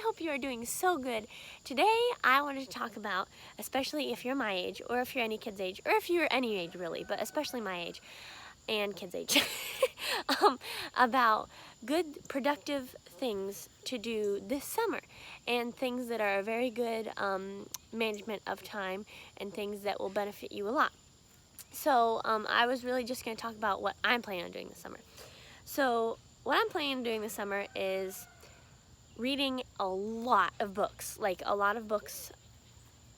hope you are doing so good. Today, I wanted to talk about, especially if you're my age, or if you're any kid's age, or if you're any age really, but especially my age and kids' age, about good, productive things to do this summer, and things that are a very good management of time, and things that will benefit you a lot. So I was really just going to talk about what I'm planning on doing this summer. So what I'm planning on doing this summer is reading a lot of books, like a lot of books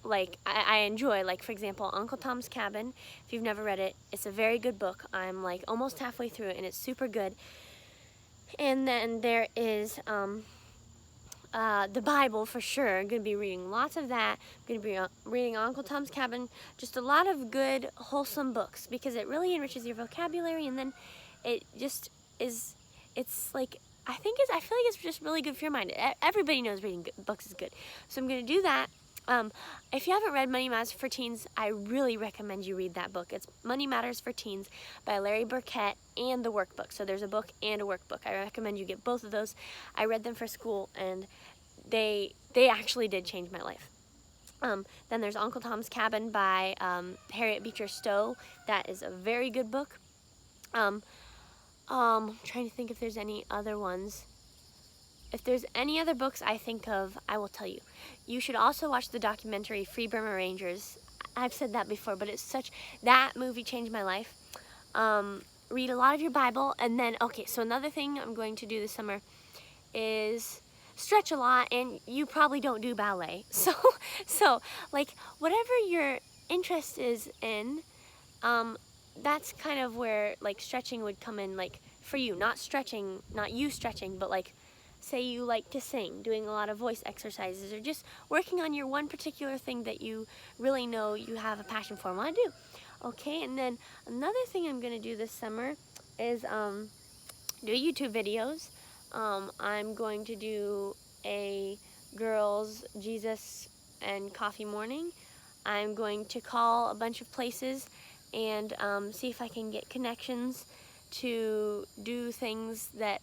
like I enjoy, like for example, Uncle Tom's Cabin. If you've never read it, it's a very good book. I'm like almost halfway through it and it's super good. And then there is the Bible for sure. I'm going to be reading lots of that. I'm going to be reading Uncle Tom's Cabin. Just a lot of good, wholesome books because it really enriches your vocabulary, and then it just is, it's like, I feel like it's just really good for your mind. Everybody knows reading books is good. So I'm going to do that. If you haven't read Money Matters for Teens, I really recommend you read that book. It's Money Matters for Teens by Larry Burkett and the workbook. So there's a book and a workbook. I recommend you get both of those. I read them for school and they actually did change my life. Then there's Uncle Tom's Cabin by Harriet Beecher Stowe. That is a very good book. I'm trying to think if there's any other ones. If there's any other books I think of, I will tell you. You should also watch the documentary Free Burma Rangers. I've said that before, but that movie changed my life. Read a lot of your Bible, and then, okay, so another thing I'm going to do this summer is stretch a lot, and you probably don't do ballet. So like, whatever your interest is in, that's kind of where, like, stretching would come in, like, for you. Not you stretching, but like, say you like to sing, doing a lot of voice exercises, or just working on your one particular thing that you really know you have a passion for and want to do. Okay, and then another thing I'm going to do this summer is do YouTube videos. I'm going to do a girls Jesus and coffee morning. I'm going to call a bunch of places and see if I can get connections to do things that,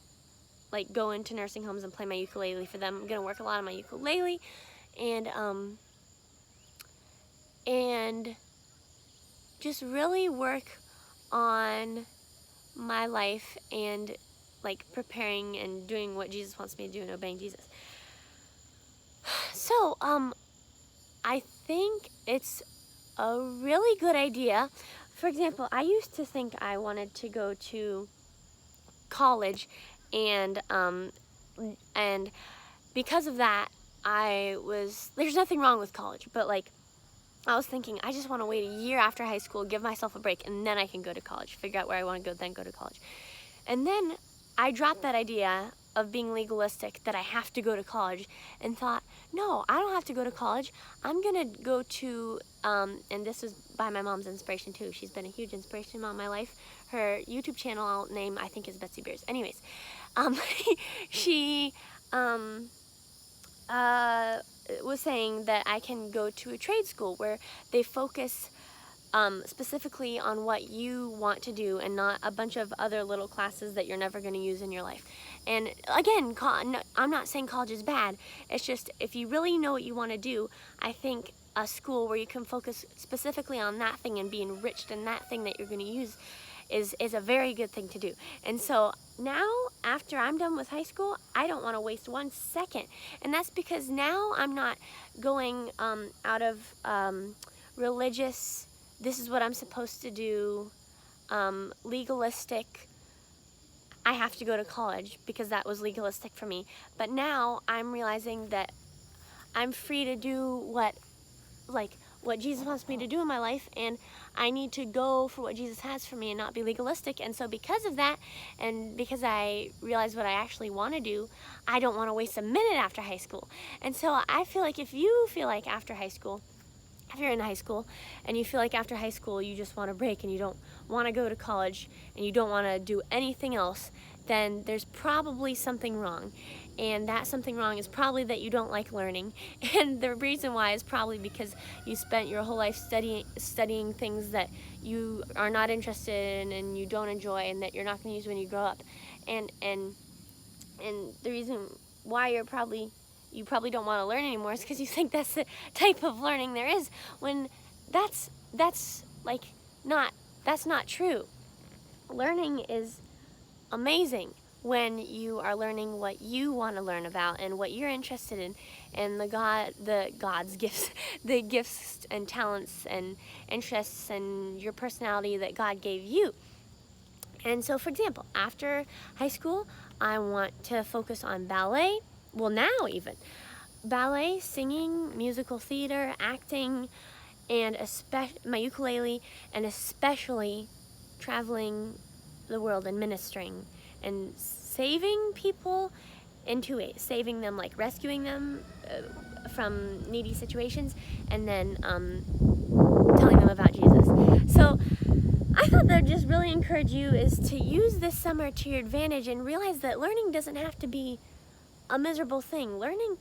like, go into nursing homes and play my ukulele for them. I'm going to work a lot on my ukulele and just really work on my life and, like, preparing and doing what Jesus wants me to do and obeying Jesus. So, I think it's a really good idea. For example, I used to think I wanted to go to college, and because of that, there's nothing wrong with college, but like, I was thinking, I just want to wait a year after high school, give myself a break, and then I can go to college, figure out where I want to go, then go to college. And then I dropped that idea of being legalistic, that I have to go to college, and thought, no, I don't have to go to college. I'm going to go to, and this was by my mom's inspiration too. She's been a huge inspiration in my life. Her YouTube channel name, I think, is Betsy Beers. Anyways, she was saying that I can go to a trade school where they focus specifically on what you want to do, and not a bunch of other little classes that you're never going to use in your life. And again, I'm not saying college is bad. It's just, if you really know what you want to do, I think a school where you can focus specifically on that thing and be enriched in that thing that you're going to use is a very good thing to do. And so now, after I'm done with high school, I don't want to waste 1 second. And that's because now I'm not going out of religious, this is what I'm supposed to do, legalistic, I have to go to college, because that was legalistic for me. But now I'm realizing that I'm free to do what Jesus wants me to do in my life, and I need to go for what Jesus has for me and not be legalistic. And so because of that, and because I realize what I actually want to do, I don't want to waste a minute after high school. And so I feel like, if you feel like after high school, if you're in high school and you feel like after high school you just want a break and you don't want to go to college and you don't want to do anything else, then there's probably something wrong. And that something wrong is probably that you don't like learning. And the reason why is probably because you spent your whole life studying things that you are not interested in and you don't enjoy, and that you're not going to use when you grow up. And the reason why you're probably you probably don't want to learn anymore is because you think that's the type of learning there is, when that's not true. Learning is amazing when you are learning what you want to learn about and what you're interested in, and God's gifts, the gifts and talents and interests and your personality that God gave you. And so, for example, after high school, I want to focus on ballet. Well, now even ballet, singing, musical theater, acting, and my ukulele, and especially traveling the world and ministering and saving people saving them, like rescuing them from needy situations, and then telling them about Jesus. So I thought that would just really encourage you is to use this summer to your advantage and realize that learning doesn't have to be a miserable thing. Learning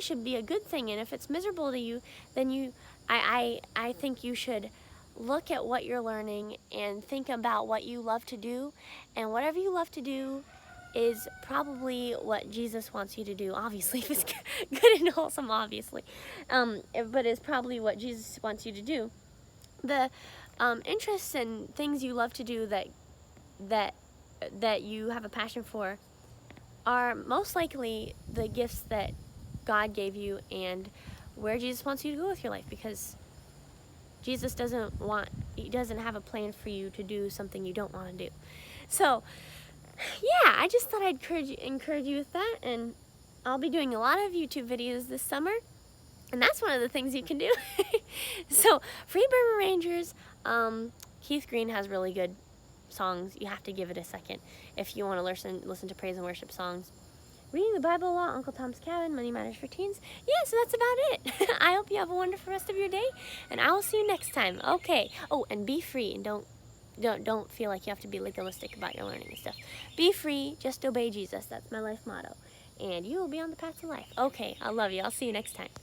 should be a good thing, and if it's miserable to you, then I think you should look at what you're learning and think about what you love to do, and whatever you love to do is probably what Jesus wants you to do, obviously, if it's good and wholesome, obviously, but it's probably what Jesus wants you to do. The interests and things you love to do that you have a passion for are most likely the gifts that God gave you and where Jesus wants you to go with your life, because Jesus doesn't have a plan for you to do something you don't want to do. So, yeah, I just thought I'd encourage you with that, and I'll be doing a lot of YouTube videos this summer, and that's one of the things you can do. So, Free Burma Rangers, Keith Green has really good songs. You have to give it a second if you want to listen to praise and worship songs. Reading the Bible a lot, Uncle Tom's Cabin, Money Matters for Teens. Yeah, so that's about it. I hope you have a wonderful rest of your day, and I will see you next time. Okay. Oh, and be free, and don't feel like you have to be legalistic about your learning and stuff. Be free, just obey Jesus. That's my life motto, and you will be on the path to life. Okay, I love you. I'll see you next time.